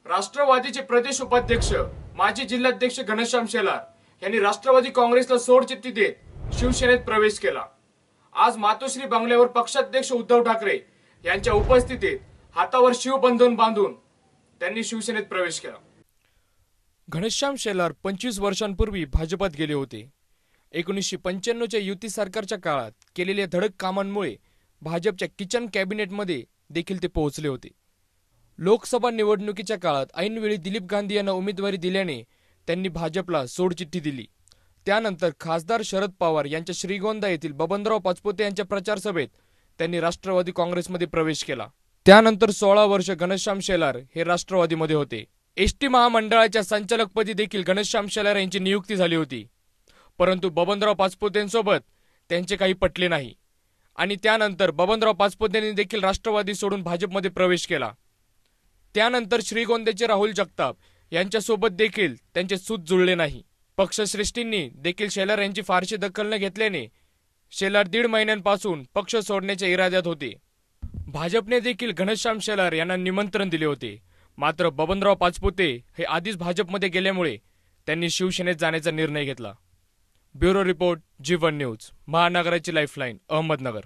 राष्ट्रवादीचे प्रदेश उपाध्यक्ष माजी जिल्हाध्यक्ष घनश्याम शेलार यांनी राष्ट्रवादी काँग्रेसला सोडचिठ्ठी देत शिवसेनेत प्रवेश केला। आज मातोश्री बंगल्यावर पक्षाध्यक्ष उद्धव ठाकरे यांच्या उपस्थितीत हातावर शिवबंधन बांधून त्यांनी शिवसेनेत प्रवेश केला। घनश्याम शेलार 25 वर्षांपूर्वी भाजपात गेले होते। 1995 च्या युती सरकारच्या काळात केलेल्या धडक कामांमुळे भाजपच्या किचन कॅबिनेटमध्ये देखील ते पोहोचले होते। लोकसभा निवडणुकीच्या काळात ऐनवेळी दिलीप गांधी यांना उमेदवारी दिल्याने त्यांनी भाजपला सोडचिठ्ठी दिली। त्यानंतर खासदार शरद पवार यांच्या श्रीगोंदा येथील बबनराव पाचपुते यांच्या प्रचार सभेत त्यांनी राष्ट्रवादी काँग्रेसमध्ये प्रवेश केला। त्यानंतर 16 वर्ष घनश्याम शेलार हे राष्ट्रवादीमध्ये होते। एसटी महामंडळाच्या संचालकपदी देखील घनश्याम शेलार यांची नियुक्ती झाली होती, परंतु बबनराव पाचपुतेंसोबत त्यांचे काही पटले नाही आणि त्यानंतर बबनराव पाचपुतेंनी देखील राष्ट्रवादी सोडून भाजपमध्ये प्रवेश केला। त्यानंतर श्रीगोंद्याचे राहुल जगताप यांच्यासोबत देखील त्यांचे सूत जुळले नाही। पक्षश्रेष्ठींनी देखील शेलार यांची फारशी दखल न घेतल्याने शेलार 1.5 महिन्यांपासून पक्ष सोडण्याच्या इराद्यात होते। भाजपने देखील घनश्याम शेलार यांना निमंत्रण दिले होते, मात्र बबनराव पाचपुते हे आधीच भाजपमध्ये गेल्यामुळे त्यांनी शिवसेनेत जाण्याचा निर्णय घेतला। ब्युरो रिपोर्ट, G1 न्यूज, महानगराची लाईफलाईन, अहमदनगर।